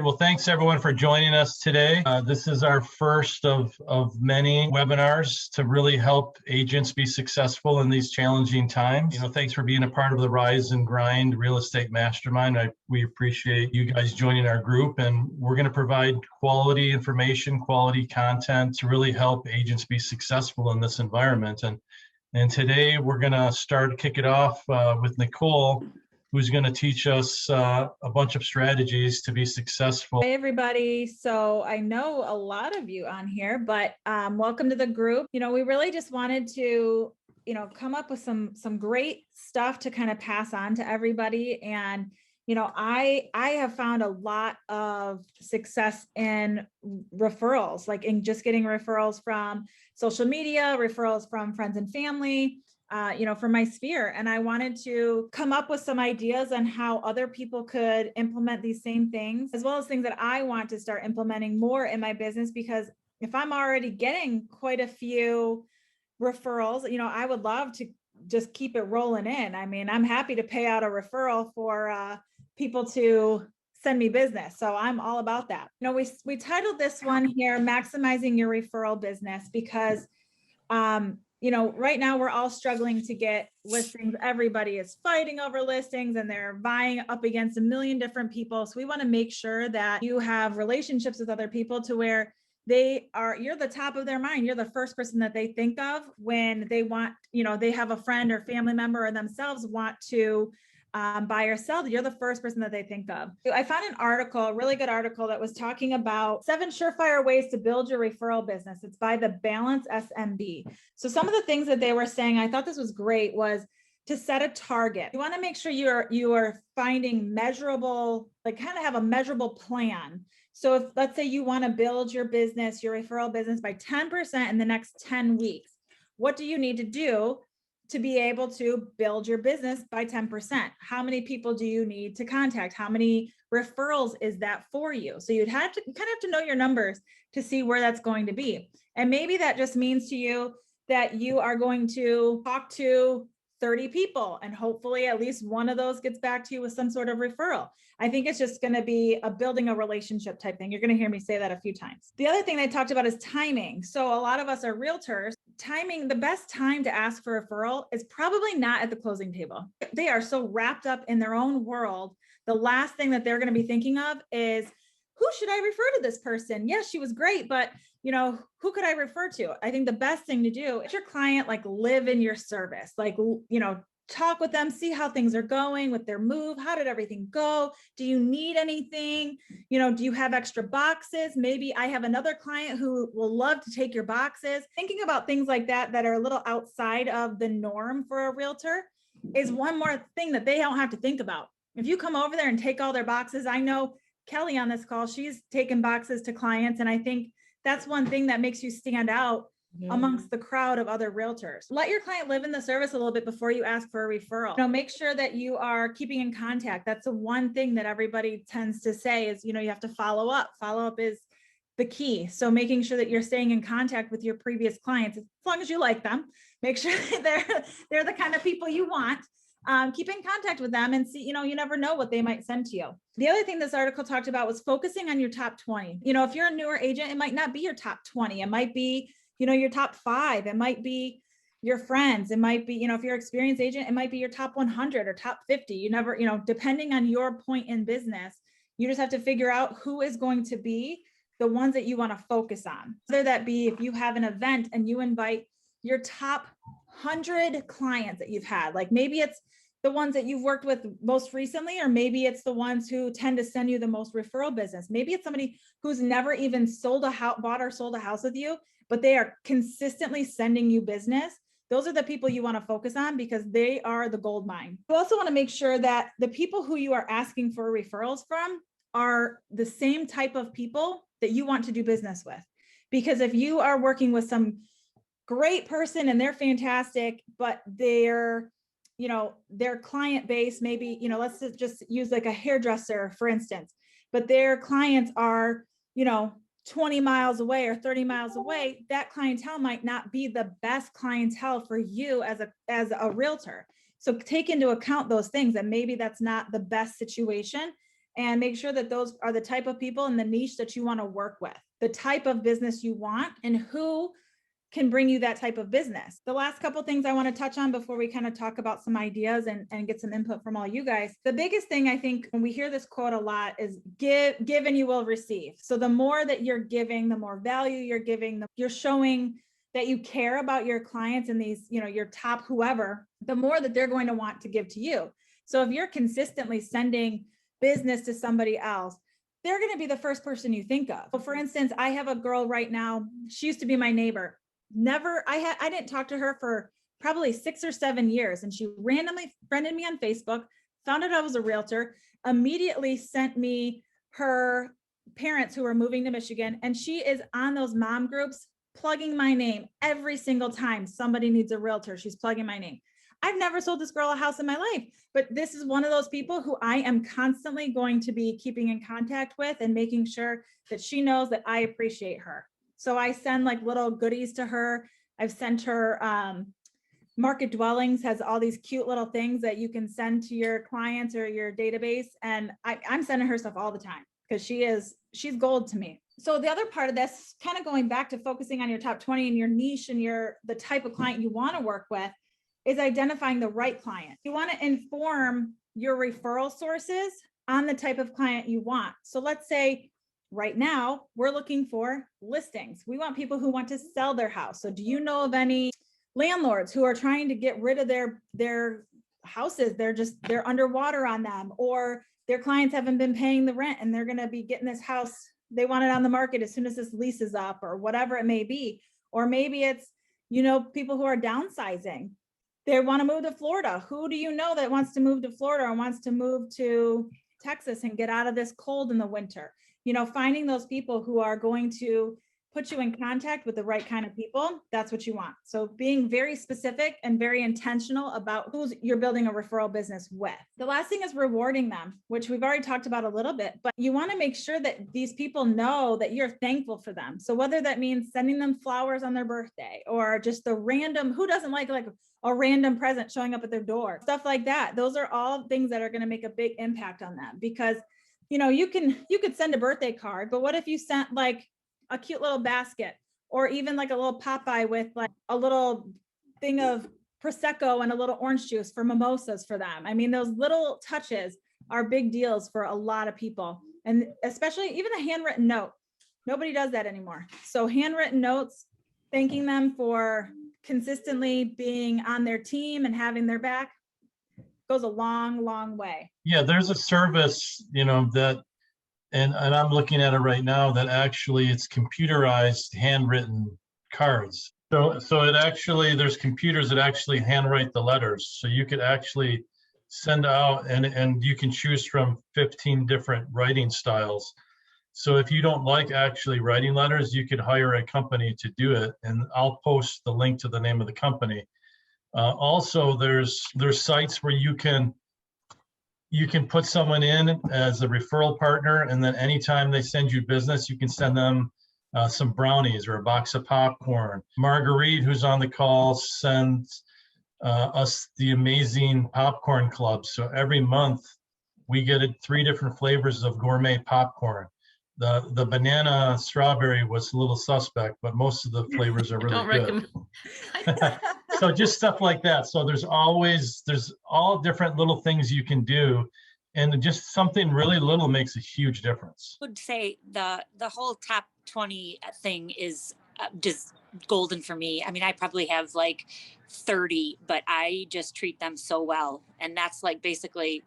Well, thanks everyone for joining us today. This is our first of many webinars to really help agents be successful in these challenging times. Thanks for being a part of the Rise and Grind Real Estate Mastermind. We appreciate you guys joining our group, and we're going to provide quality information, quality content to really help agents be successful in this environment. And today we're going to kick it off with Nicole, who's going to teach us a bunch of strategies to be successful. Hey, everybody. So I know a lot of you on here, but welcome to the group. We really just wanted to, come up with some great stuff to kind of pass on to everybody. And, I have found a lot of success in referrals, like in just getting referrals from social media, referrals from friends and family, from my sphere. And I wanted to come up with some ideas on how other people could implement these same things, as well as things that I want to start implementing more in my business, because if I'm already getting quite a few referrals, I would love to just keep it rolling in. I mean, I'm happy to pay out a referral for people to send me business. So I'm all about that. We titled this one here, Maximizing Your Referral Business, because right now we're all struggling to get listings. Everybody is fighting over listings and they're vying up against a million different people. So we want to make sure that you have relationships with other people to where you're the top of their mind. You're the first person that they think of when they want, they have a friend or family member or themselves want to buy or sell. You're the first person that they think of. I found an article, a really good article, that was talking about 7 surefire ways to build your referral business. It's by the Balance SMB. So some of the things that they were saying, I thought this was great, was to set a target. You want to make sure you are finding measurable, like kind of have a measurable plan. So if, let's say, you want to build your business, your referral business by 10% in the next 10 weeks, what do you need to do to be able to build your business by 10%? How many people do you need to contact? How many referrals is that for you? So you kind of have to know your numbers to see where that's going to be. And maybe that just means to you that you are going to talk to 30 people and hopefully at least one of those gets back to you with some sort of referral. I think it's just going to be building a relationship type thing. You're going to hear me say that a few times. The other thing they talked about is timing. So a lot of us are realtors. Timing, the best time to ask for a referral is probably not at the closing table. They are so wrapped up in their own world. The last thing that they're going to be thinking of is, who should I refer to this person? Yes, she was great, but who could I refer to? I think the best thing to do is your client, live in your service, talk with them, see how things are going with their move. How did everything go? Do you need anything? Do you have extra boxes? Maybe I have another client who will love to take your boxes. Thinking about things like that are a little outside of the norm for a realtor is one more thing that they don't have to think about. If you come over there and take all their boxes, I know Kelly on this call, she's taken boxes to clients. And I think that's one thing that makes you stand out amongst the crowd of other realtors. Let your client live in the service a little bit before you ask for a referral. Make sure that you are keeping in contact. That's the one thing that everybody tends to say is, you have to follow up. Follow up is the key. So making sure that you're staying in contact with your previous clients, as long as you like them, make sure that they're the kind of people you want. Keep in contact with them and see, you never know what they might send to you. The other thing this article talked about was focusing on your top 20. If you're a newer agent, it might not be your top 20. It might be, your top 5. It might be your friends. It might be, if you're an experienced agent, it might be your top 100 or top 50. You never, depending on your point in business, you just have to figure out who is going to be the ones that you want to focus on. Whether that be if you have an event and you invite your top 100 clients that you've had, maybe it's the ones that you've worked with most recently, or maybe it's the ones who tend to send you the most referral business. Maybe it's somebody who's never even bought or sold a house with you, but they are consistently sending you business. Those are the people you want to focus on because they are the gold mine. You also want to make sure that the people who you are asking for referrals from are the same type of people that you want to do business with. Because if you are working with some great person and they're fantastic, but their client base, maybe, let's just use a hairdresser, for instance, but their clients are, 20 miles away or 30 miles away, that clientele might not be the best clientele for you as a realtor. So take into account those things, and maybe that's not the best situation. and make sure that those are the type of people in the niche that you want to work with, the type of business you want, and who can bring you that type of business. The last couple things I want to touch on before we kind of talk about some ideas and get some input from all you guys. The biggest thing I think when we hear this quote a lot is give and you will receive. So the more that you're giving, the more value you're giving, you're showing that you care about your clients and these, your top whoever, the more that they're going to want to give to you. So if you're consistently sending business to somebody else, they're going to be the first person you think of. So for instance, I have a girl right now, she used to be my neighbor. I didn't talk to her for probably 6 or 7 years. And she randomly friended me on Facebook, found out I was a realtor, immediately sent me her parents who are moving to Michigan. And she is on those mom groups, plugging my name every single time somebody needs a realtor. She's plugging my name. I've never sold this girl a house in my life, but this is one of those people who I am constantly going to be keeping in contact with and making sure that she knows that I appreciate her. So I send like little goodies to her. I've sent her Market Dwellings has all these cute little things that you can send to your clients or your database. And I'm sending her stuff all the time because she's gold to me. So the other part of this, kind of going back to focusing on your top 20 and your niche and the type of client you want to work with, is identifying the right client. You want to inform your referral sources on the type of client you want. So let's say right now we're looking for listings. We want people who want to sell their house. So do you know of any landlords who are trying to get rid of their houses? They're underwater on them, or their clients haven't been paying the rent and they're going to be getting this house. They want it on the market as soon as this lease is up, or whatever it may be. Or maybe it's, people who are downsizing. They want to move to Florida. Who do you know that wants to move to Florida or wants to move to Texas and get out of this cold in the winter? Finding those people who are going to put you in contact with the right kind of people, that's what you want. So being very specific and very intentional about who you're building a referral business with. The last thing is rewarding them, which we've already talked about a little bit, but you want to make sure that these people know that you're thankful for them. So whether that means sending them flowers on their birthday or just the random, who doesn't like a random present showing up at their door, stuff like that. Those are all things that are going to make a big impact on them, because you could send a birthday card, but what if you sent like a cute little basket, or even like a little Popeye with like a little thing of Prosecco and a little orange juice for mimosas for them? I mean, those little touches are big deals for a lot of people. And especially even a handwritten note. Nobody does that anymore. So handwritten notes, thanking them for consistently being on their team and having their back, goes a long, long way. Yeah, there's a service, that, and I'm looking at it right now, that actually it's computerized handwritten cards. So it actually, there's computers that actually handwrite the letters. So you could actually send out, and you can choose from 15 different writing styles. So if you don't like actually writing letters, you could hire a company to do it. And I'll post the link to the name of the company. Also, there's sites where you can put someone in as a referral partner, and then anytime they send you business, you can send them some brownies or a box of popcorn. Marguerite, who's on the call, sends us the amazing popcorn club. So every month we get 3 different flavors of gourmet popcorn. The banana strawberry was a little suspect, but most of the flavors are really good. So just stuff like that. So there's all different little things you can do, and just something really little makes a huge difference. I would say the whole top 20 thing is just golden for me. I mean, I probably have like 30, but I just treat them so well. And that's like basically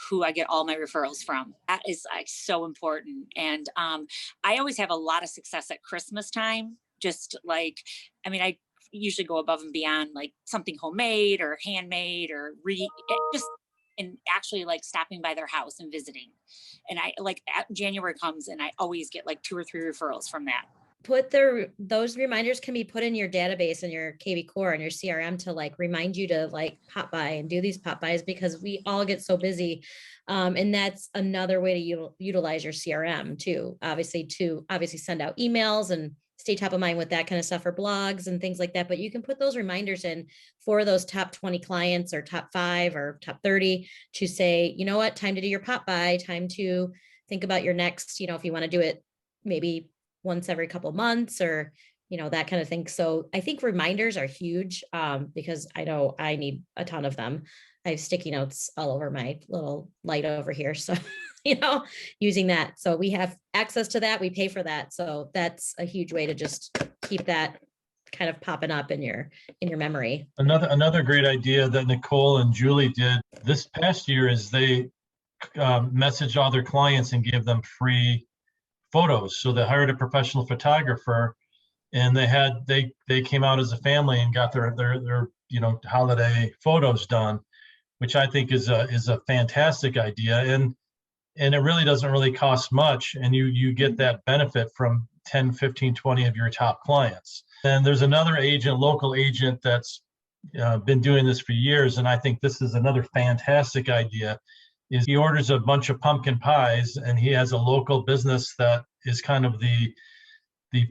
who I get all my referrals from. That is like so important. And I always have a lot of success at Christmas time. Just like, I mean, I usually go above and beyond, like something homemade or handmade, or just and actually like stopping by their house and visiting. And I like January comes and I always get like 2 or 3 referrals from that. Those reminders can be put in your database and your KV Core and your CRM to like remind you to like pop by and do these pop bys, because we all get so busy. And that's another way to utilize your CRM too, obviously, to send out emails and stay top of mind with that kind of stuff for blogs and things like that. But you can put those reminders in for those top 20 clients or top 5 or top 30 to say, you know what, time to do your pop by, time to think about your next, if you want to do it maybe once every couple of months or, that kind of thing. So I think reminders are huge because I know I need a ton of them. I have sticky notes all over my little light over here. So, using that. So we have access to that. We pay for that. So that's a huge way to just keep that kind of popping up in your memory. Another great idea that Nicole and Julie did this past year is they messaged all their clients and gave them free photos. So they hired a professional photographer, and they came out as a family and got their holiday photos done, which I think is a fantastic idea. And it really doesn't really cost much, and you get that benefit from 10, 15, 20 of your top clients. And there's another local agent that's been doing this for years, and I think this is another fantastic idea, is he orders a bunch of pumpkin pies, and he has a local business that is kind of the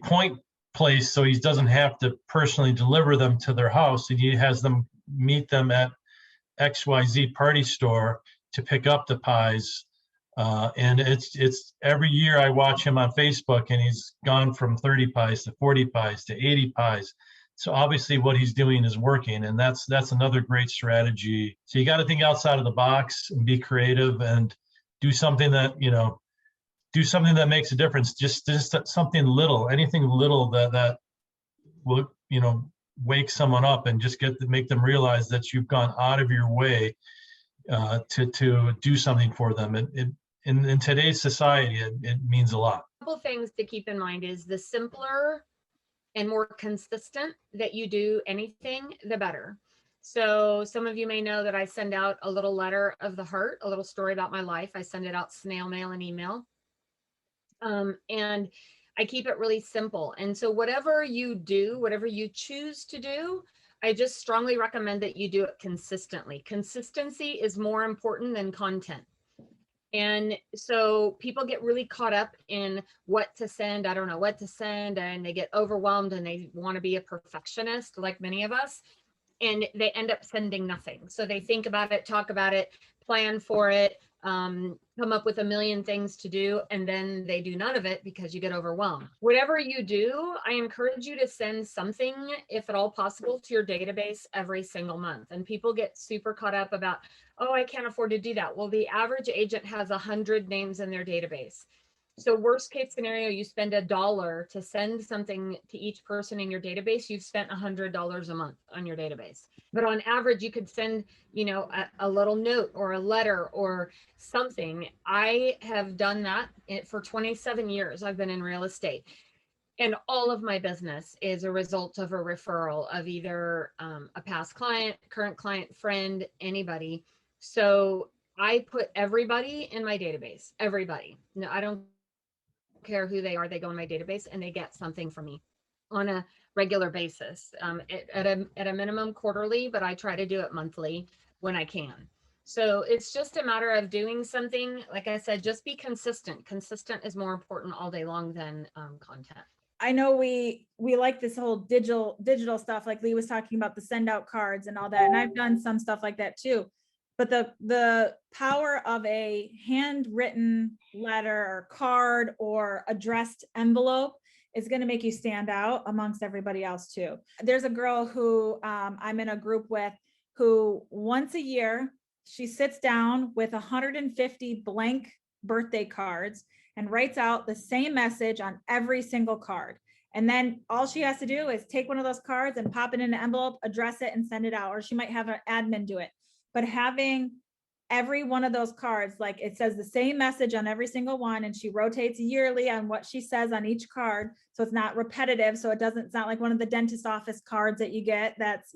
point place, so he doesn't have to personally deliver them to their house, and he has them meet them at XYZ party store to pick up the pies. And it's every year I watch him on Facebook, and he's gone from 30 pies to 40 pies to 80 pies. So obviously what he's doing is working, and that's another great strategy. So you got to think outside of the box and be creative and do something that makes a difference. Just something little, anything little that will wake someone up and just make them realize that you've gone out of your way to do something for them. In today's society, it means a lot. A couple things to keep in mind is the simpler and more consistent that you do anything, the better. So some of you may know that I send out a little letter of the heart, a little story about my life. I send it out snail mail and email. And I keep it really simple. And so whatever you do, whatever you choose to do, I just strongly recommend that you do it consistently. Consistency is more important than content. And so people get really caught up in what to send. I don't know what to send, and they get overwhelmed and they want to be a perfectionist like many of us, and they end up sending nothing. So they think about it, talk about it, plan for it, come up with a million things to do, and then they do none of it because you get overwhelmed. Whatever you do, I encourage you to send something, if at all possible, to your database every single month. And people get super caught up about, oh, I can't afford to do that. Well, the average agent has 100 names in their database. So worst case scenario, you spend $1 to send something to each person in your database, you've spent $100 a month on your database. But on average, you could send, a little note or a letter or something. I have done that for 27 years. I've been in real estate. And all of my business is a result of a referral of either a past client, current client, friend, anybody. So I put everybody in my database, everybody. No, I don't care who they are. They go in my database and they get something from me on a regular basis, at a minimum quarterly, but I try to do it monthly when I can. So it's just a matter of doing something. Like I said, just be consistent. Consistent is more important all day long than content. I know we like this whole digital stuff, like Lee was talking about, the send out cards and all that. And I've done some stuff like that too. But the power of a handwritten letter or card or addressed envelope is going to make you stand out amongst everybody else too. There's a girl who I'm in a group with, who once a year, she sits down with 150 blank birthday cards and writes out the same message on every single card. And then all she has to do is take one of those cards and pop it in an envelope, address it, and send it out. Or she might have an admin do it. But having every one of those cards, like it says the same message on every single one, and she rotates yearly on what she says on each card. So it's not repetitive. So it's not like one of the dentist office cards that you get that's,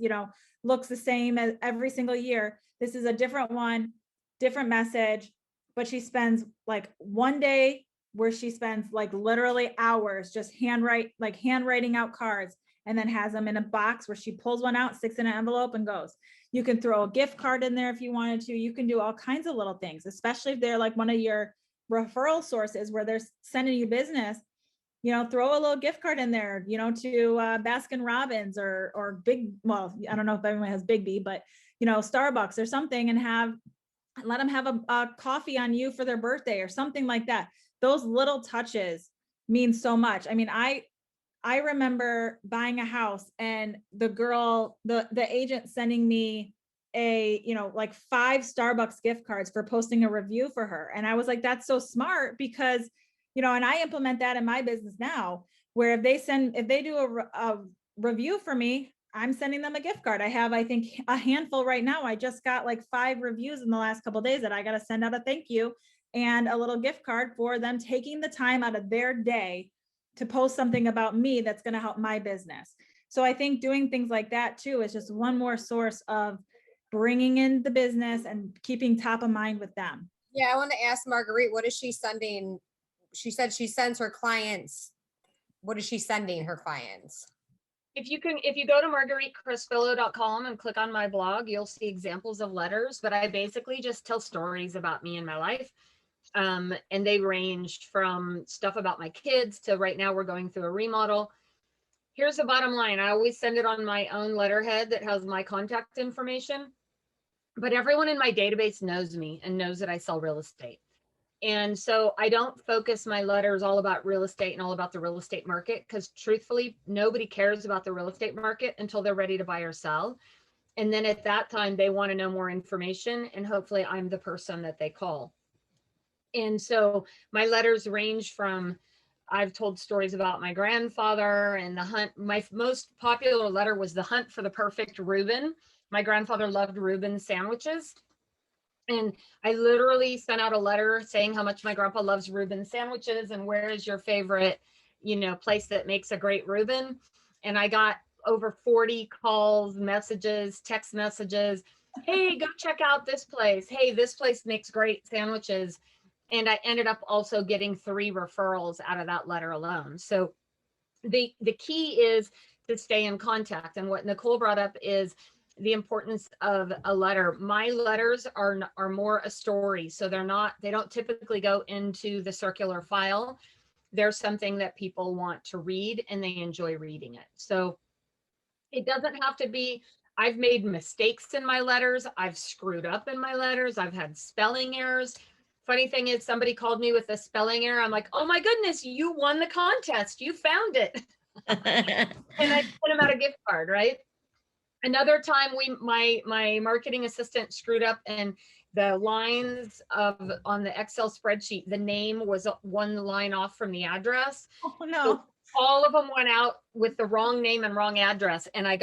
looks the same as every single year. This is a different one, different message, but she spends like one day where she spends like literally hours just handwriting out cards, and then has them in a box where she pulls one out, sticks in an envelope, and goes. You can throw a gift card in there if you wanted to. You can do all kinds of little things, especially if they're like one of your referral sources where they're sending you business. throw a little gift card in there, to Baskin Robbins or Big, well, I don't know if everyone has Big B, but Starbucks or something, and let them have a coffee on you for their birthday or something like that. Those little touches mean so much. I mean, I remember buying a house and the agent sending me like 5 Starbucks gift cards for posting a review for her. And I was like, that's so smart, because, and I implement that in my business now, where if they do a review for me, I'm sending them a gift card. I have, I think, a handful right now. I just got like 5 reviews in the last couple of days that I got to send out a thank you and a little gift card for them taking the time out of their day to post something about me that's going to help my business. So I think doing things like that too is just one more source of bringing in the business and keeping top of mind with them. Yeah, I want to ask Marguerite, what is she sending? She said she sends her clients. What is she sending her clients? If you go to margueritechrisfillo.com and click on my blog, you'll see examples of letters, but I basically just tell stories about me and my life. And they range from stuff about my kids to right now we're going through a remodel. Here's the bottom line. I always send it on my own letterhead that has my contact information, but everyone in my database knows me and knows that I sell real estate. And so I don't focus my letters all about real estate and all about the real estate market, because truthfully, nobody cares about the real estate market until they're ready to buy or sell. And then at that time, they want to know more information, and hopefully I'm the person that they call. And so my letters range from, I've told stories about my grandfather and the hunt. My most popular letter was the hunt for the perfect Reuben. My grandfather loved Reuben sandwiches. And I literally sent out a letter saying how much my grandpa loves Reuben sandwiches and where is your favorite, place that makes a great Reuben. And I got over 40 calls, messages, text messages. Hey, go check out this place. Hey, this place makes great sandwiches. And I ended up also getting 3 referrals out of that letter alone. So the key is to stay in contact. And what Nicole brought up is the importance of a letter. My letters are more a story. So they don't typically go into the circular file. They're something that people want to read and they enjoy reading it. So it doesn't have to be, I've made mistakes in my letters. I've screwed up in my letters. I've had spelling errors. Funny thing is, somebody called me with a spelling error. I'm like, oh my goodness, you won the contest. You found it. And I sent them out a gift card, right? Another time my marketing assistant screwed up and the lines on the Excel spreadsheet, the name was 1 line off from the address. Oh no. So all of them went out with the wrong name and wrong address. And I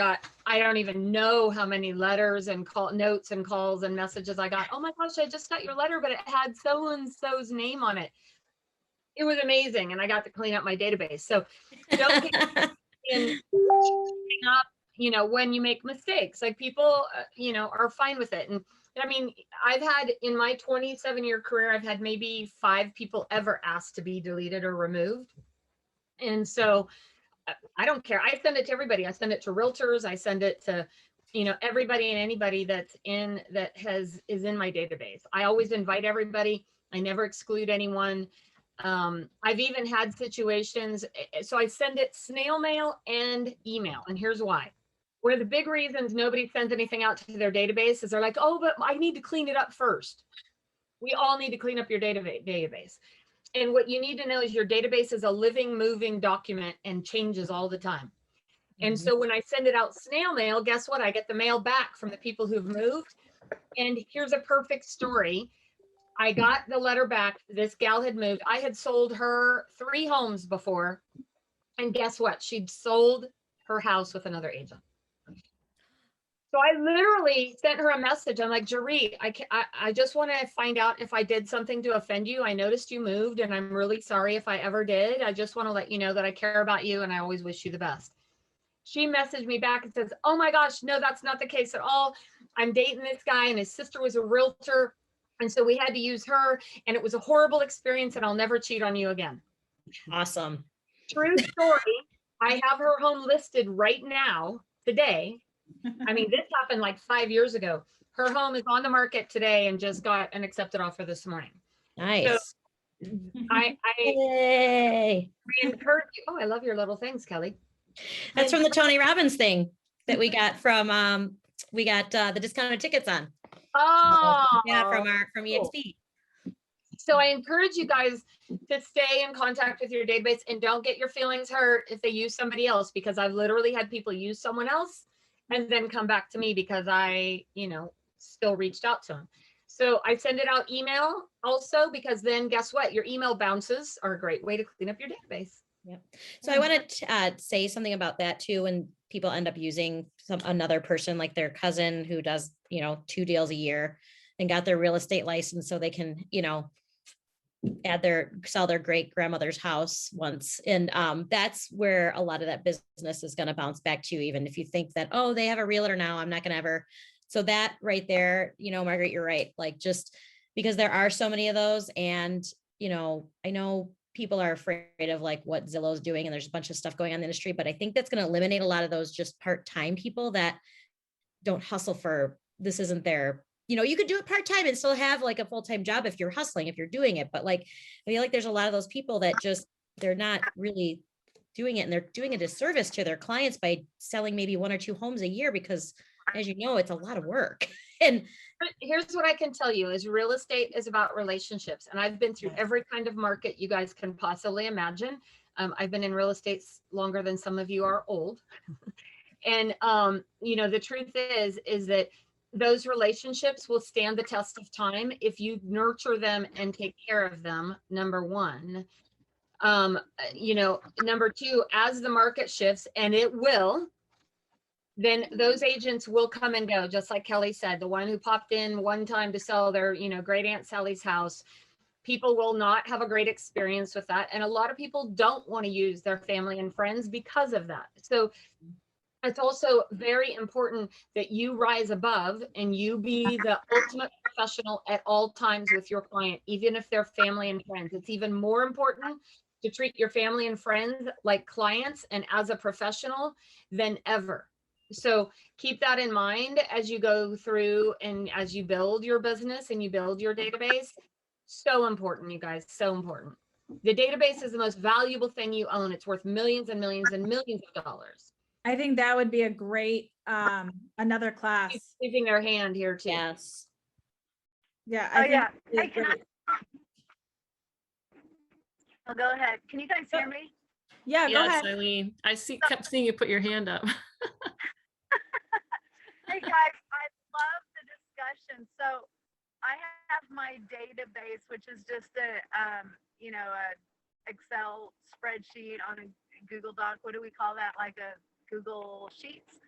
don't even know how many letters and notes and calls and messages I got. Oh my gosh, I just got your letter, but it had so-and-so's name on it. It was amazing. And I got to clean up my database. So don't get in up, when you make mistakes, like people, are fine with it. And I mean, I've had in my 27-year career, I've had maybe 5 people ever asked to be deleted or removed. And so I don't care. I send it to everybody. I send it to realtors. I send it to, everybody and anybody is in my database. I always invite everybody. I never exclude anyone. I've even had situations. So I send it snail mail and email. And here's why. One of the big reasons nobody sends anything out to their database is they're like, oh, but I need to clean it up first. We all need to clean up your database. And what you need to know is your database is a living, moving document and changes all the time. And so when I send it out snail mail, guess what? I get the mail back from the people who've moved. And here's a perfect story. I got the letter back. This gal had moved. I had sold her 3 homes before. And guess what? She'd sold her house with another agent. So I literally sent her a message. I'm like, Jaree, I just want to find out if I did something to offend you. I noticed you moved and I'm really sorry if I ever did. I just want to let you know that I care about you and I always wish you the best. She messaged me back and says, oh my gosh, no, that's not the case at all. I'm dating this guy and his sister was a realtor. And so we had to use her and it was a horrible experience and I'll never cheat on you again. Awesome. True story. I have her home listed right now, today. I mean, this happened like 5 years ago. Her home is on the market today and just got an accepted offer this morning. Nice. So I Yay. I encourage you. Oh, I love your little things, Kelly. That's from the Tony Robbins thing that we got from the discounted tickets on. Oh, Yeah, from cool. EXP. So I encourage you guys to stay in contact with your database and don't get your feelings hurt if they use somebody else, because I've literally had people use someone else and then come back to me because I, still reached out to them. So I send it out email also, because then guess what? Your email bounces are a great way to clean up your database. Yep. So I want to say something about that too. When people end up using another person, like their cousin who does, 2 deals a year and got their real estate license so they can, sell their great grandmother's house once. And that's where a lot of that business is going to bounce back to, even if you think that, oh, they have a realtor now, I'm not going to ever. So that right there, Margaret, you're right. Like, just because there are so many of those, and, I know people are afraid of like what Zillow's doing, and there's a bunch of stuff going on in the industry, but I think that's going to eliminate a lot of those just part-time people that don't hustle for, this isn't their, you could do it part-time and still have like a full-time job if you're hustling, if you're doing it. But like, I feel like there's a lot of those people that just, they're not really doing it, and they're doing a disservice to their clients by selling maybe 1 or 2 homes a year, because as you know, it's a lot of work. And here's what I can tell you is real estate is about relationships. And I've been through every kind of market you guys can possibly imagine. I've been in real estate longer than some of you are old. And, the truth is that those relationships will stand the test of time if you nurture them and take care of them, number one. Number two, as the market shifts, and it will, then those agents will come and go. Just like Kelly said, the one who popped in one time to sell their, great Aunt Sally's house, people will not have a great experience with that. And a lot of people don't want to use their family and friends because of that. So it's also very important that you rise above and you be the ultimate professional at all times with your client, even if they're family and friends. It's even more important to treat your family and friends like clients and as a professional than ever. So keep that in mind as you go through and as you build your business and you build your database. So important, you guys, so important. The database is the most valuable thing you own. It's worth millions and millions and millions of dollars. I think that would be a great, another class. She's raising their hand here too. yes. Yeah. Hey, oh, go ahead. Can you guys hear me? Yeah, go Yes, ahead. Eileen. Kept seeing you put your hand up. Hey guys, I love the discussion. So I have my database, which is just a Excel spreadsheet on a Google Doc. What do we call that? Like a Google Sheets.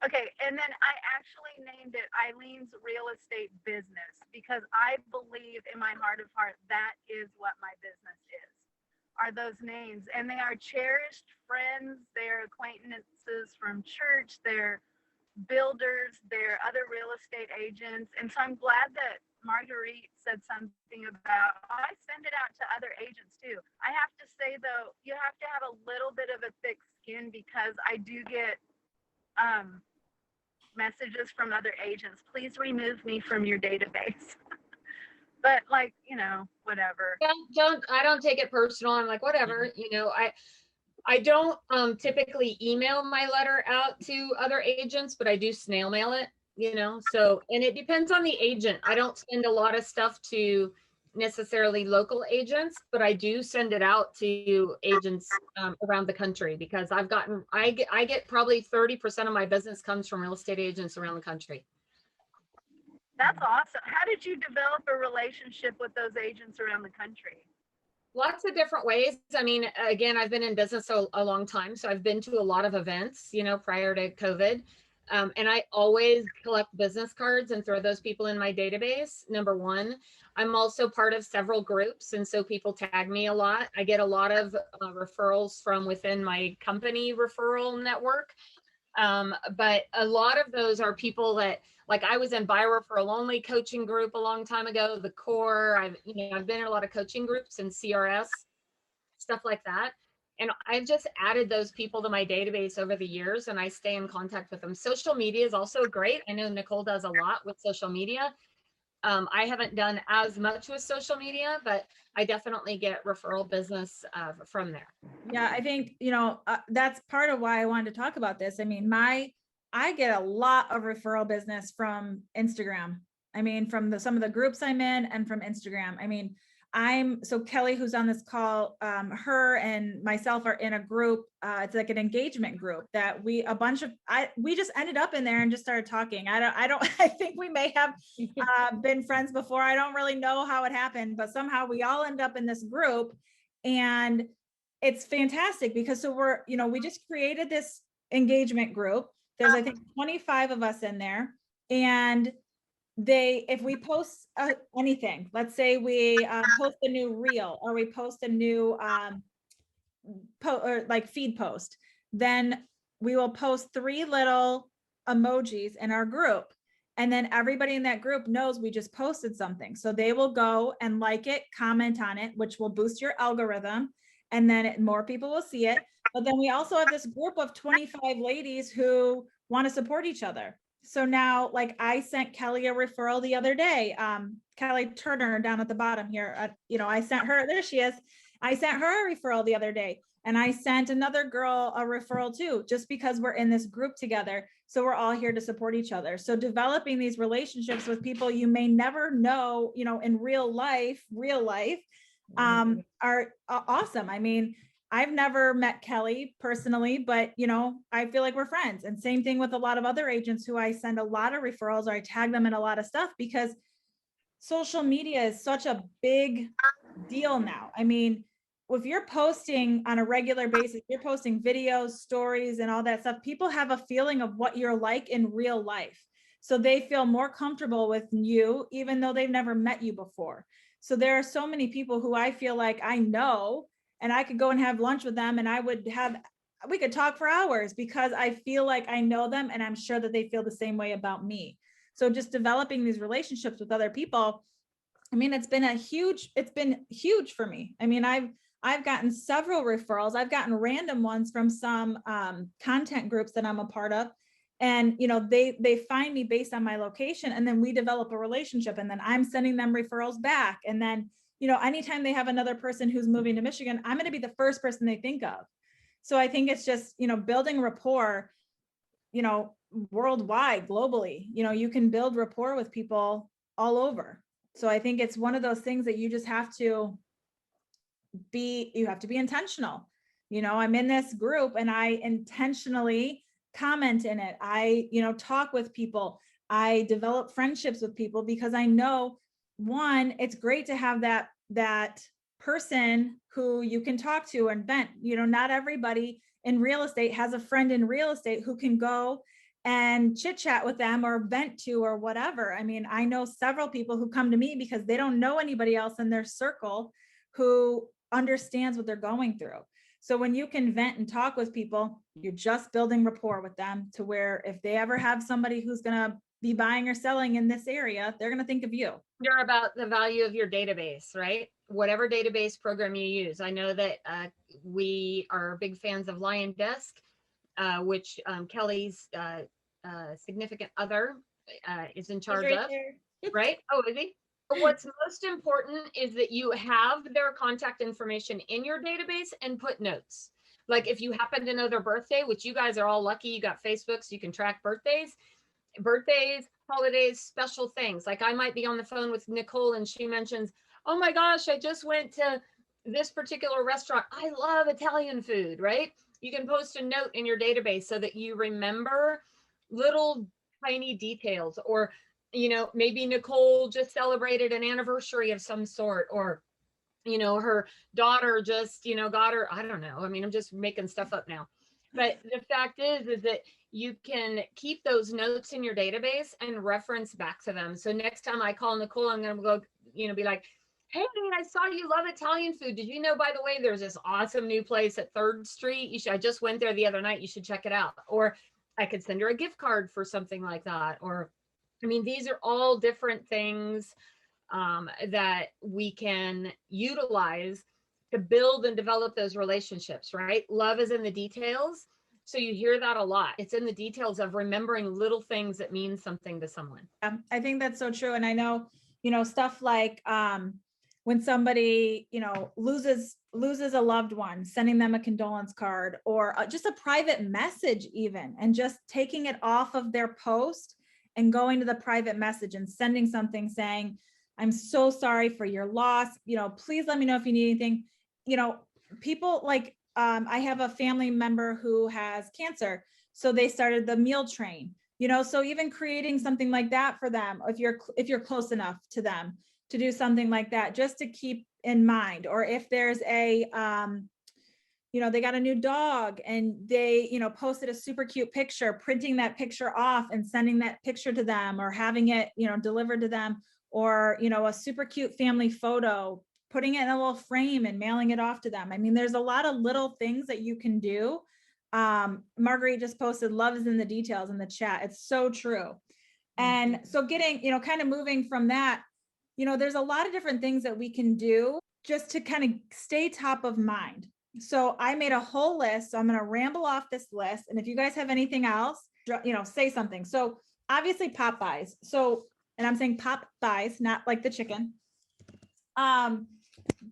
Okay. And then I actually named it Eileen's Real Estate Business, because I believe in my heart of heart, that is what my business is, are those names. And they are cherished friends. They're acquaintances from church. They're builders. They're other real estate agents. And so I'm glad that Marguerite said something about, I send it out to other agents too. I have to say though, you have to have a little bit of a thick skin, because I do get messages from other agents, please remove me from your database. But like, whatever. I don't take it personal. I'm like, whatever, I don't typically email my letter out to other agents, but I do snail mail it, so, and it depends on the agent. I don't send a lot of stuff to necessarily local agents, but I do send it out to agents around the country, because I get probably 30% of my business comes from real estate agents around the country. That's awesome. How did you develop a relationship with those agents around the country? Lots of different ways. I mean, again, I've been in business a long time, so I've been to a lot of events, prior to COVID. And I always collect business cards and throw those people in my database, number one. I'm also part of several groups, and so people tag me a lot. I get a lot of referrals from within my company referral network. But a lot of those are people that, like, I was in Buy Referral Only coaching group a long time ago, the core. I've been in a lot of coaching groups and CRS, stuff like that. And I've just added those people to my database over the years, and I stay in contact with them. Social media is also great. I know Nicole does a lot with social media. I haven't done as much with social media, but I definitely get referral business from there. Yeah, I think, that's part of why I wanted to talk about this. I mean, I get a lot of referral business from Instagram. I mean, from some of the groups I'm in and from Instagram. I mean, so Kelly, who's on this call, her and myself are in a group. It's like an engagement group that we just ended up in there and just started talking. I think we may have been friends before. I don't really know how it happened, but somehow we all end up in this group, and it's fantastic because we just created this engagement group. There's, I think, 25 of us in there, and if we post anything, let's say we post a new reel or we post a new feed post, then we will post 3 little emojis in our group. And then everybody in that group knows we just posted something. So they will go and like it, comment on it, which will boost your algorithm. And then more people will see it. But then we also have this group of 25 ladies who want to support each other. So now, like, I sent Kelly a referral the other day. Kelly Turner down at the bottom here. I sent her, there she is. I sent her a referral the other day, and I sent another girl a referral too, just because we're in this group together. So we're all here to support each other. So developing these relationships with people you may never know, in real life, are awesome. I mean, I've never met Kelly personally, but I feel like we're friends. And same thing with a lot of other agents who I send a lot of referrals, or I tag them in a lot of stuff, because social media is such a big deal now. I mean, if you're posting on a regular basis, you're posting videos, stories, and all that stuff, people have a feeling of what you're like in real life. So they feel more comfortable with you, even though they've never met you before. So there are so many people who I feel like I know, and I could go and have lunch with them, and we could talk for hours because I feel like I know them, and I'm sure that they feel the same way about me. So just developing these relationships with other people, I mean, it's been huge for me. I mean, I've gotten several referrals. I've gotten random ones from some content groups that I'm a part of. And, they find me based on my location, and then we develop a relationship, and then I'm sending them referrals back. And then, anytime they have another person who's moving to Michigan, I'm going to be the first person they think of. So I think it's just, building rapport, worldwide, globally, you can build rapport with people all over. So I think it's one of those things that you just have to be intentional. I'm in this group, and I intentionally comment in it. I, talk with people. I develop friendships with people because I know, one, it's great to have that person who you can talk to and vent. Not everybody in real estate has a friend in real estate who can go and chit chat with them or vent to or whatever. I mean, I know several people who come to me because they don't know anybody else in their circle who understands what they're going through. So when you can vent and talk with people, you're just building rapport with them, to where if they ever have somebody who's going to be buying or selling in this area, they're going to think of you. You're about the value of your database, right? Whatever database program you use. I know that we are big fans of Lion Desk, which Kelly's significant other is in charge of, right? Oh, is he? What's most important is that you have their contact information in your database and put notes. Like if you happen to know their birthday, which you guys are all lucky, you got Facebook, so you can track birthdays, holidays, special things. Like I might be on the phone with Nicole and she mentions, oh my gosh, I just went to this particular restaurant. I love Italian food, right? You can post a note in your database so that you remember little tiny details, or maybe Nicole just celebrated an anniversary of some sort, or, her daughter just, got her, I don't know. I mean, I'm just making stuff up now. But the fact is that you can keep those notes in your database and reference back to them. So next time I call Nicole, I'm going to go, be like, hey, I saw you love Italian food. Did you know, by the way, there's this awesome new place at 3rd Street. I just went there the other night. You should check it out. Or I could send her a gift card for something like that. Or, I mean, these are all different things that we can utilize to build and develop those relationships, right? Love is in the details. So you hear that a lot. It's in the details of remembering little things that mean something to someone. I think that's so true. And I know, stuff like when somebody, loses a loved one, sending them a condolence card, or just a private message even, and just taking it off of their post and going to the private message and sending something saying, I'm so sorry for your loss. Please let me know if you need anything. People like, I have a family member who has cancer. So they started the meal train, so even creating something like that for them, if you're close enough to them to do something like that, just to keep in mind. Or if there's a, they got a new dog and they, posted a super cute picture, printing that picture off and sending that picture to them, or having it, delivered to them, or, a super cute family photo, putting it in a little frame and mailing it off to them. I mean, there's a lot of little things that you can do. Marguerite just posted, love is in the details in the chat. It's so true. And so getting, kind of moving from that, there's a lot of different things that we can do just to kind of stay top of mind. So I made a whole list. So I'm going to ramble off this list. And if you guys have anything else, say something. So obviously pop buys. So, and I'm saying pop buys, not like the chicken.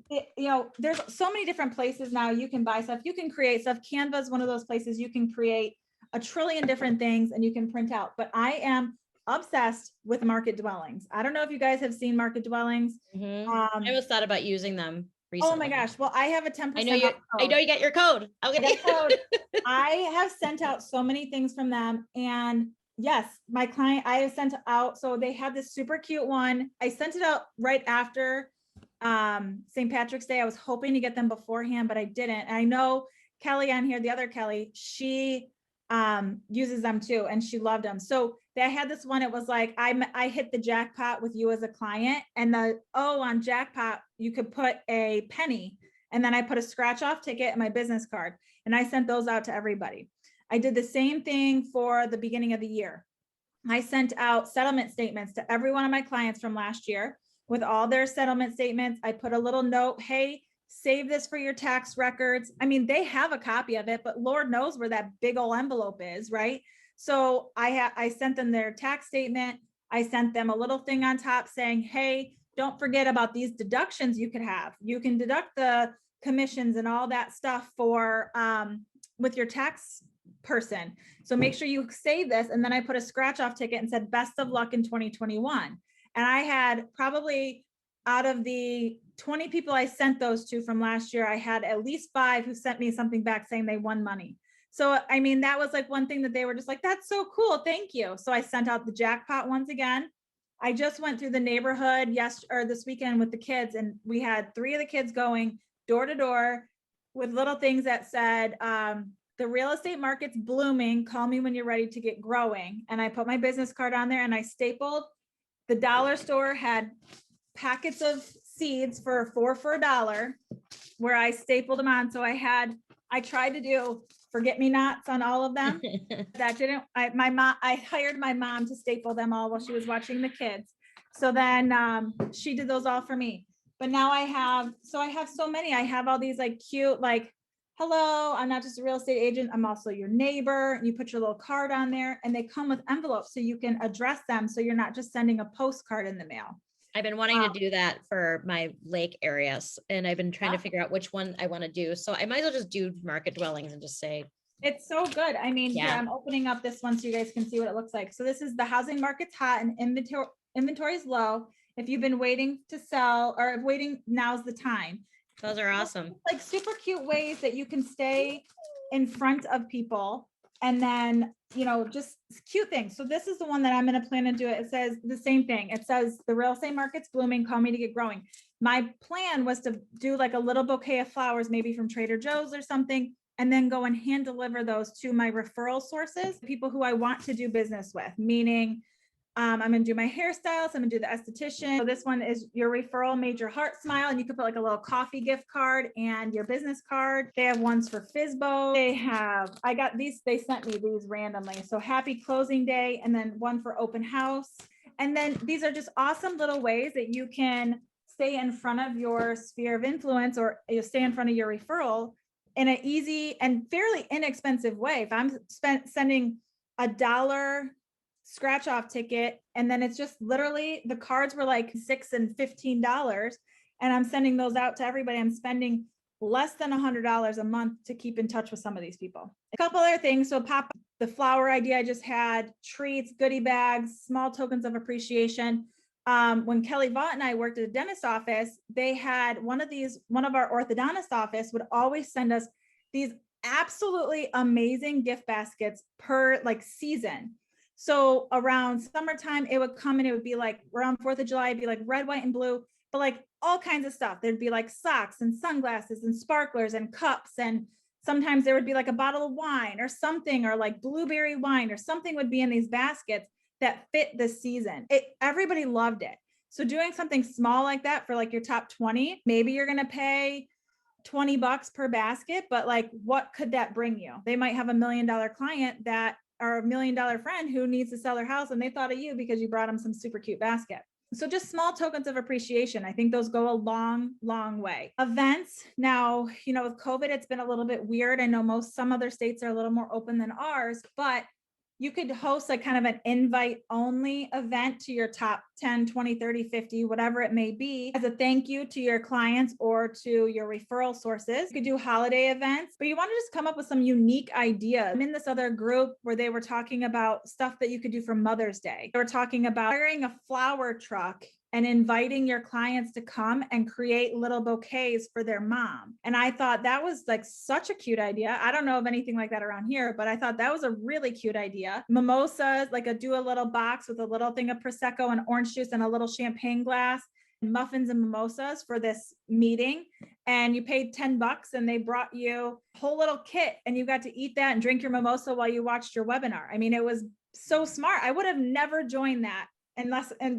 There's so many different places now you can buy stuff. You can create stuff. Canva is one of those places you can create a trillion different things and you can print out. But I am obsessed with market dwellings. I don't know if you guys have seen market dwellings. I always thought about using them recently. Oh my gosh. Well, I have a 10%. I know you got your code. I'll get it. I have sent out so many things from them. And yes, my client, I have sent out. So they had this super cute one. I sent it out right after St. Patrick's Day. I was hoping to get them beforehand, but I didn't. And I know Kelly on here, the other Kelly, she uses them too, and she loved them. So they had this one. It was like, I hit the jackpot with you as a client, and the on jackpot, you could put a penny, and then I put a scratch off ticket and my business card, and I sent those out to everybody. I did the same thing for the beginning of the year. I sent out settlement statements to every one of my clients from last year with all their settlement statements. I put a little note, hey, save this for your tax records. I mean, they have a copy of it, but Lord knows where that big old envelope is, right? So I sent them their tax statement. I sent them a little thing on top saying, hey, don't forget about these deductions you could have. You can deduct the commissions and all that stuff for with your tax person. So make sure you save this. And then I put a scratch off ticket and said, best of luck in 2021. And I had probably, out of the 20 people I sent those to from last year, I had at least 5 who sent me something back saying they won money. So, I mean, that was like one thing that they were just like, that's so cool. Thank you. So I sent out the jackpot ones again. I just went through the neighborhood this weekend with the kids, and we had 3 of the kids going door to door with little things that said, the real estate market's blooming. Call me when you're ready to get growing. And I put my business card on there and I stapled. The dollar store had packets of seeds for 4 for $1, where I stapled them on. So I tried to do forget-me-nots on all of them. That didn't, I hired my mom to staple them all while she was watching the kids. So then she did those all for me. But now I have so many. I have all these like cute, like, hello, I'm not just a real estate agent, I'm also your neighbor. And you put your little card on there, and they come with envelopes so you can address them. So you're not just sending a postcard in the mail. I've been wanting to do that for my lake areas, and I've been trying to figure out which one I want to do. So I might as well just do market dwellings and just say. It's so good. I mean, yeah, I'm opening up this one so you guys can see what it looks like. So this is the housing market's hot and inventory is low. If you've been waiting to sell or waiting, now's the time. Those are awesome. Like super cute ways that you can stay in front of people, and then, just cute things. So this is the one that I'm going to plan to do it. It says the same thing. It says the real estate market's blooming. Call me to get growing. My plan was to do like a little bouquet of flowers, maybe from Trader Joe's or something, and then go and hand deliver those to my referral sources, people who I want to do business with, meaning I'm going to do my hairstyles. I'm going to do the esthetician. So this one is your referral made your heart smile. And you could put like a little coffee gift card and your business card. They have ones for FSBO. I got these, they sent me these randomly. So happy closing day. And then one for open house. And then these are just awesome little ways that you can stay in front of your sphere of influence, or you stay in front of your referral in an easy and fairly inexpensive way. If I'm sending $1 scratch off ticket. And then it's just literally, the cards were like $6 and $15. And I'm sending those out to everybody. I'm spending less than $100 a month to keep in touch with some of these people. A couple other things. So pop the flower idea I just had, treats, goodie bags, small tokens of appreciation. When Kelly Vaught and I worked at a dentist office, they had one of our orthodontist office would always send us these absolutely amazing gift baskets per like season. So around summertime, it would come and it would be like around 4th of July, it'd be like red, white, and blue, but like all kinds of stuff. There'd be like socks and sunglasses and sparklers and cups. And sometimes there would be like a bottle of wine or something, or like blueberry wine or something would be in these baskets that fit this season. Everybody loved it. So doing something small like that for like your top 20, maybe you're going to pay $20 per basket, but like, what could that bring you? They might have $1 million client that, or $1 million friend who needs to sell their house, and they thought of you because you brought them some super cute basket. So just small tokens of appreciation. I think those go a long, long way. Events. Now, with COVID, it's been a little bit weird. I know some other states are a little more open than ours, but you could host like kind of an invite only event to your top 10, 20, 30, 50, whatever it may be, as a thank you to your clients or to your referral sources. You could do holiday events, but you want to just come up with some unique ideas. I'm in this other group where they were talking about stuff that you could do for Mother's Day. They were talking about hiring a flower truck and inviting your clients to come and create little bouquets for their mom. And I thought that was like such a cute idea. I don't know of anything like that around here, but I thought that was a really cute idea. Mimosas, like do a little box with a little thing of Prosecco and orange juice and a little champagne glass, muffins and mimosas for this meeting. And you paid $10 and they brought you a whole little kit and you got to eat that and drink your mimosa while you watched your webinar. I mean, it was so smart. I would have never joined that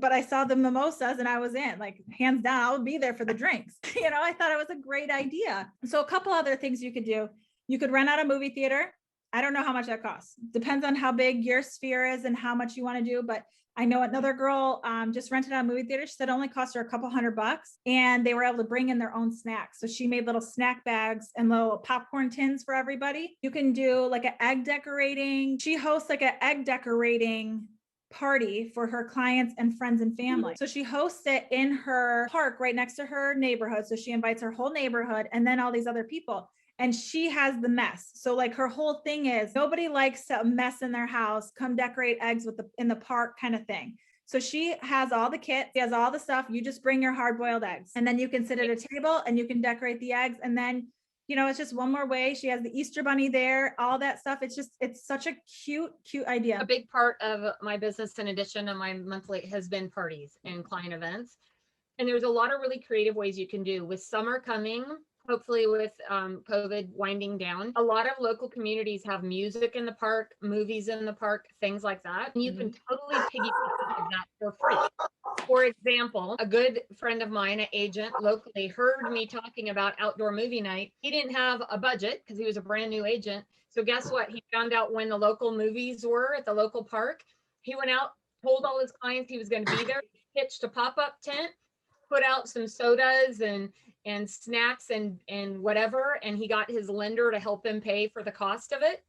but I saw the mimosas and I was in, like, hands down, I'll be there for the drinks. I thought it was a great idea. So a couple other things you could do. You could rent out a movie theater. I don't know how much that costs. Depends on how big your sphere is and how much you want to do. But I know another girl just rented out a movie theater. She said it only cost her a couple $100 and they were able to bring in their own snacks. So she made little snack bags and little popcorn tins for everybody. You can do like an egg decorating. She hosts like an egg decorating party for her clients and friends and family. So she hosts it in her park right next to her neighborhood. So she invites her whole neighborhood and then all these other people. And she has the mess. So like her whole thing is nobody likes a mess in their house. Come decorate eggs in the park kind of thing. So she has all the kit, she has all the stuff. You just bring your hard-boiled eggs and then you can sit at a table and you can decorate the eggs. And then it's just one more way. She has the Easter bunny there, all that stuff. It's such a cute idea. A big part of my business, in addition to my monthly, has been parties and client events. And there's a lot of really creative ways you can do. With summer coming, hopefully with COVID winding down, a lot of local communities have music in the park, movies in the park, things like that. And you can totally piggyback off of that for free. For example, a good friend of mine, an agent locally, heard me talking about outdoor movie night. He didn't have a budget because he was a brand new agent. So guess what? He found out when the local movies were at the local park. He went out, told all his clients he was going to be there, pitched a pop-up tent, put out some sodas and snacks and whatever. And he got his lender to help him pay for the cost of it.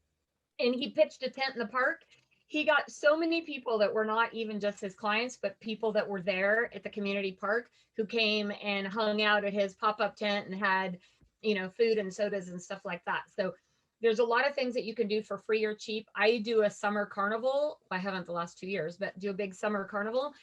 And he pitched a tent in the park. He got so many people that were not even just his clients, but people that were there at the community park who came and hung out at his pop-up tent and had, food and sodas and stuff like that. So there's a lot of things that you can do for free or cheap. I do a summer carnival. I haven't the last 2 years, but do a big summer carnival.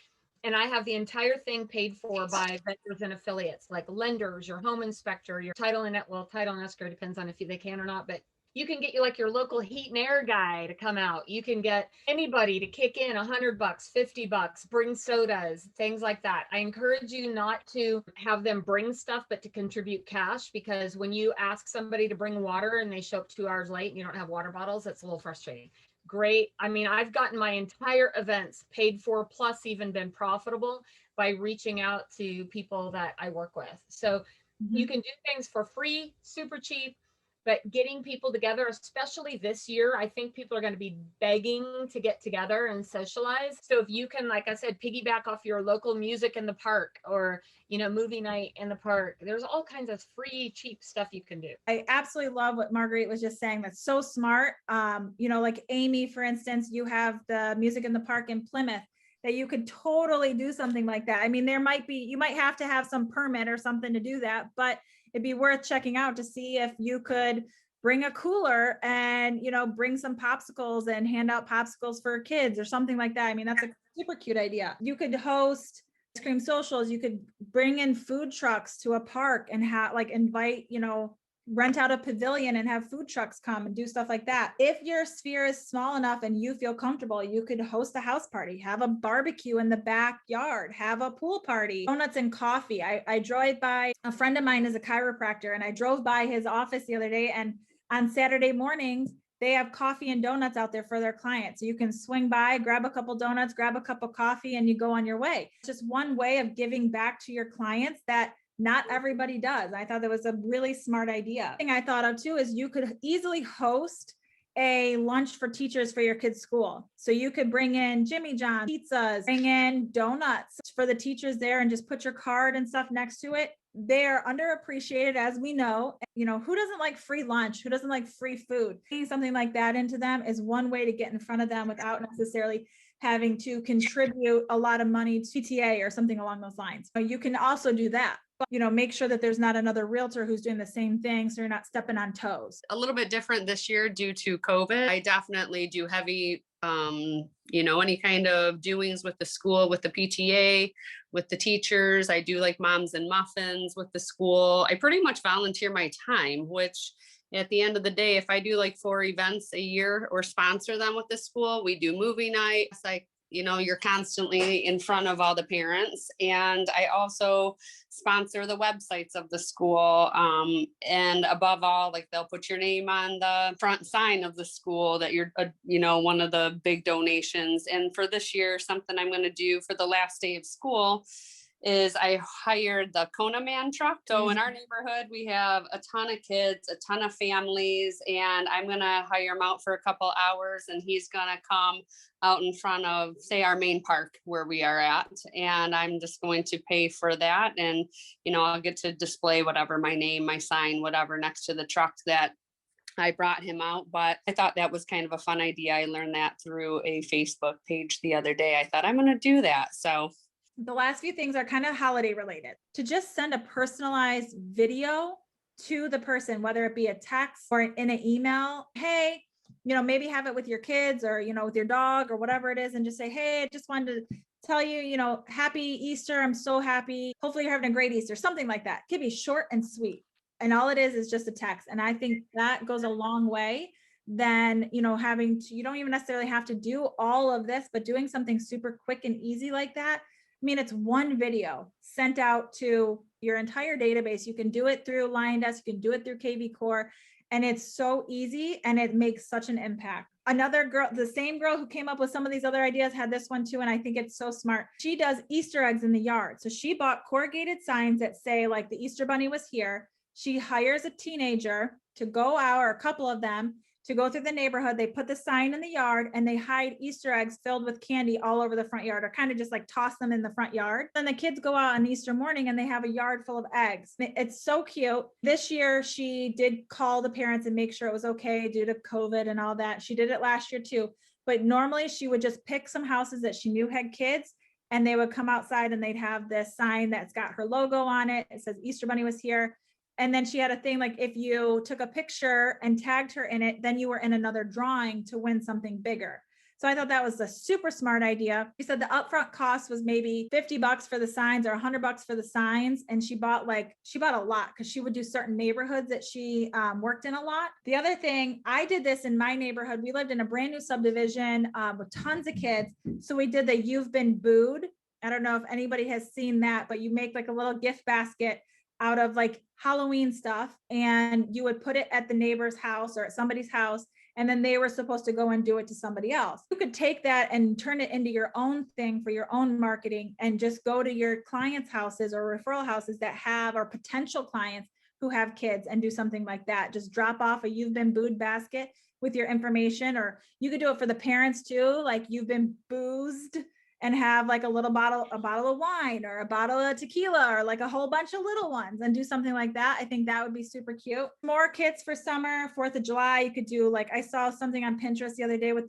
And I have the entire thing paid for by vendors and affiliates, like lenders, your home inspector, your title and escrow depends on if they can or not, but you can get your local heat and air guy to come out. You can get anybody to kick in $100, $50, bring sodas, things like that. I encourage you not to have them bring stuff, but to contribute cash, because when you ask somebody to bring water and they show up 2 hours late and you don't have water bottles, that's a little frustrating. Great. I mean, I've gotten my entire events paid for, plus even been profitable by reaching out to people that I work with. So you can do things for free, super cheap, but getting people together, especially this year, I think people are going to be begging to get together and socialize. So if you can, like I said, piggyback off your local music in the park, or, you know, movie night in the park, there's all kinds of free, cheap stuff you can do. I absolutely love what Marguerite was just saying. That's so smart. You know, like Amy, for instance, you have the music in the park in Plymouth, that you could totally do something like that. I mean, there might be, you might have to have some permit or something to do that, but it'd be worth checking out to see if you could bring a cooler and, you know, bring some popsicles and hand out popsicles for kids or something like that. I mean, that's a super cute idea. You could host ice cream socials. You could bring in food trucks to a park and have, like, invite, you know, rent out a pavilion and have food trucks come and do stuff like that. If your sphere is small enough and you feel comfortable, you could host a house party, have a barbecue in the backyard, have a pool party, donuts and coffee. I drove by, a friend of mine is a chiropractor, and I drove by his office the other day, and on Saturday mornings, they have coffee and donuts out there for their clients. So you can swing by, grab a couple donuts, grab a cup of coffee, and you go on your way. It's just one way of giving back to your clients that not everybody does. I thought that was a really smart idea. The thing I thought of too is you could easily host a lunch for teachers for your kids' school. So you could bring in Jimmy John's pizzas, bring in donuts for the teachers there, and just put your card and stuff next to it. They're underappreciated, as we know. You know, who doesn't like free lunch? Who doesn't like free food? Something like that into them is one way to get in front of them without necessarily having to contribute a lot of money to PTA or something along those lines. So you can also do that. But, you know, make sure that there's not another realtor who's doing the same thing, so you're not stepping on toes. A little bit different this year due to COVID. I definitely do heavy, you know, any kind of doings with the school, with the PTA, with the teachers. I do like moms and muffins with the school. I pretty much volunteer my time, which at the end of the day, if I do like 4 events a year or sponsor them with the school, we do movie nights. You know, you're constantly in front of all the parents. And I also sponsor the websites of the school. And above all, like, they'll put your name on the front sign of the school that you're, you know, one of the big donations. And for this year, something I'm going to do for the last day of school is I hired the Kona Man truck. So in our neighborhood, we have a ton of kids, a ton of families, and I'm going to hire him out for a couple hours, and he's going to come out in front of, say, our main park where we are at. And I'm just going to pay for that. And, you know, I'll get to display whatever, my name, my sign, whatever, next to the truck that I brought him out. But I thought that was kind of a fun idea. I learned that through a Facebook page the other day. I thought, I'm going to do that. So the last few things are kind of holiday related. To just send a personalized video to the person, whether it be a text or in an email. Hey, you know, maybe have it with your kids or, you know, with your dog or whatever it is, and just say, hey, I just wanted to tell you, you know, happy Easter. I'm so happy. Hopefully you're having a great Easter, something like that. It could be short and sweet. And all it is just a text. And I think that goes a long way than, you know, having to, you don't even necessarily have to do all of this, but doing something super quick and easy like that. I mean, it's one video sent out to your entire database. You can do it through LionDesk, you can do it through KV Core, and it's so easy and it makes such an impact. Another girl, the same girl who came up with some of these other ideas, had this one too, and I think it's so smart. She does Easter eggs in the yard. So she bought corrugated signs that say, like, the Easter Bunny was here. She hires a teenager to go out, or a couple of them, to go through the neighborhood. They put the sign in the yard and they hide Easter eggs filled with candy all over the front yard, or kind of just like toss them in the front yard. Then the kids go out on Easter morning and they have a yard full of eggs. It's so cute. This year, she did call the parents and make sure it was okay due to COVID and all that. She did it last year too. But normally she would just pick some houses that she knew had kids, and they would come outside and they'd have this sign that's got her logo on it. It says Easter Bunny was here. And then she had a thing like, if you took a picture and tagged her in it, then you were in another drawing to win something bigger. So I thought that was a super smart idea. She said the upfront cost was maybe $50 for the signs or $100 for the signs. And she bought a lot, because she would do certain neighborhoods that she worked in a lot. The other thing, I did this in my neighborhood. We lived in a brand new subdivision with tons of kids. So we did the You've Been Booed. I don't know if anybody has seen that, but you make like a little gift basket out of like Halloween stuff, and you would put it at the neighbor's house or at somebody's house, and then they were supposed to go and do it to somebody else. You could take that and turn it into your own thing for your own marketing, and just go to your clients' houses or referral houses that have, or potential clients who have kids and do something like that. Just drop off a "you've been booed" basket with your information, or you could do it for the parents too. Like, "you've been boozed," and have like a bottle of wine or a bottle of tequila, or like a whole bunch of little ones, and do something like that. I think that would be super cute. More kits for summer, 4th of July. You could do, like, I saw something on Pinterest the other day with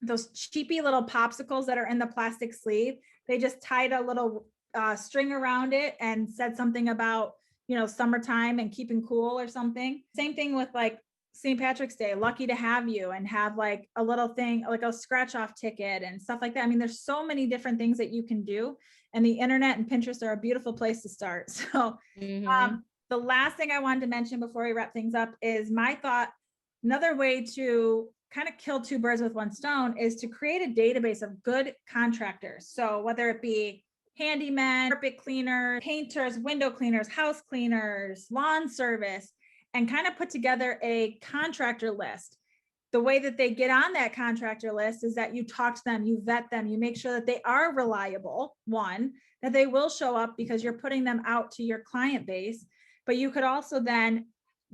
those cheapy little popsicles that are in the plastic sleeve. They just tied a little string around it and said something about, summertime and keeping cool or something. Same thing with like St. Patrick's Day, "lucky to have you," and have like a little thing, like a scratch off ticket and stuff like that. I mean, there's so many different things that you can do, and the internet and Pinterest are a beautiful place to start. So the last thing I wanted to mention before we wrap things up is my thought. Another way to kind of kill two birds with one stone is to create a database of good contractors. So whether it be handymen, carpet cleaners, painters, window cleaners, house cleaners, lawn service, and kind of put together a contractor list. The way that they get on that contractor list is that you talk to them, you vet them, you make sure that they are reliable, one, that they will show up because you're putting them out to your client base. But you could also then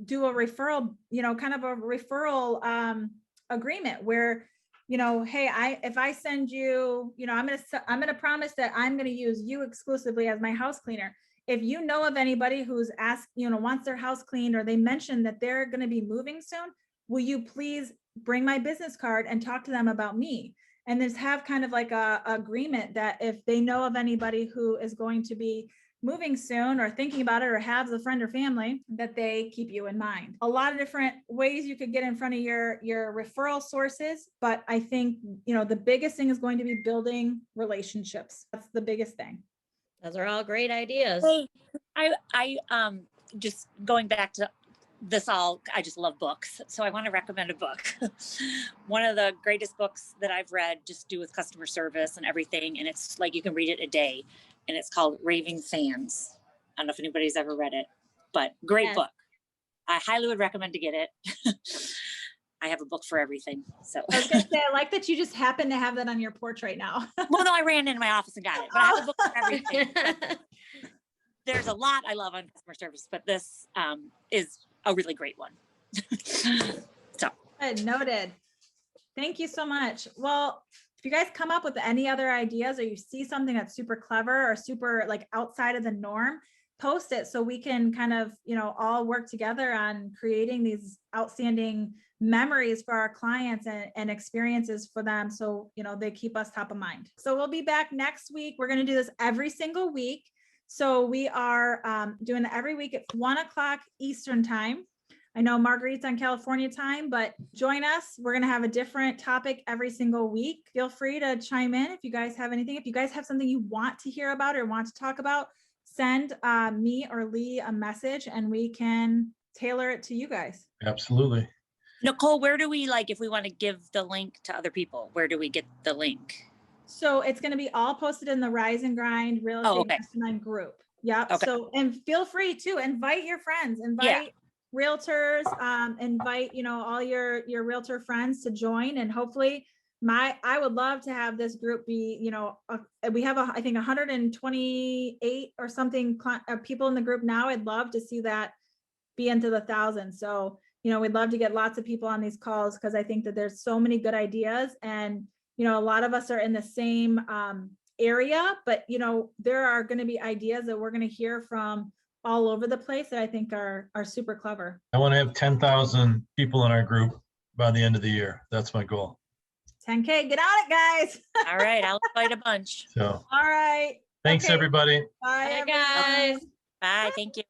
do a referral, kind of a referral agreement where, hey, if I send you, I'm going to promise that I'm going to use you exclusively as my house cleaner. If you know of anybody who's asked, wants their house cleaned, or they mentioned that they're going to be moving soon, will you please bring my business card and talk to them about me? And just have kind of like a agreement that if they know of anybody who is going to be moving soon or thinking about it, or has a friend or family, that they keep you in mind. A lot of different ways you could get in front of your referral sources, but I think, the biggest thing is going to be building relationships. That's the biggest thing. Those are all great ideas. Hey, I just going back to this all, I just love books. So I want to recommend a book. One of the greatest books that I've read, just do with customer service and everything. And it's like, you can read it a day, and it's called Raving Fans. I don't know if anybody's ever read it, but great book. I highly would recommend to get it. I have a book for everything. So I was gonna say, I like that you just happen to have that on your porch right now. Well, no, I ran into my office and got it, but I have a book for everything. There's a lot I love on customer service, but this is a really great one. So noted. Thank you so much. Well, if you guys come up with any other ideas, or you see something that's super clever or super like outside of the norm, post it so we can kind of, all work together on creating these outstanding memories for our clients and experiences for them. So, they keep us top of mind. So we'll be back next week. We're going to do this every single week. So we are doing it every week at 1:00 Eastern time. I know Marguerite's on California time, but join us. We're going to have a different topic every single week. Feel free to chime in if you guys have anything. If you guys have something you want to hear about or want to talk about, send me or Lee a message and we can tailor it to you guys. Absolutely. Nicole, where do we, if we want to give the link to other people, where do we get the link? So it's going to be all posted in the Rise&Grind Real Estate Mastermind group. Yep. Okay. So, and feel free to invite your friends, invite realtors, invite, all your realtor friends to join. And hopefully I would love to have this group be, we have, I think 128 or something people in the group now. I'd love to see that be into the thousands. So, we'd love to get lots of people on these calls, because I think that there's so many good ideas, and, a lot of us are in the same area, but, there are going to be ideas that we're going to hear from all over the place that I think are super clever. I want to have 10,000 people in our group by the end of the year. That's my goal. 10K, get on it, guys. All right, I'll invite a bunch. So, all right. thanks, everybody. Bye, guys. Bye, thank you.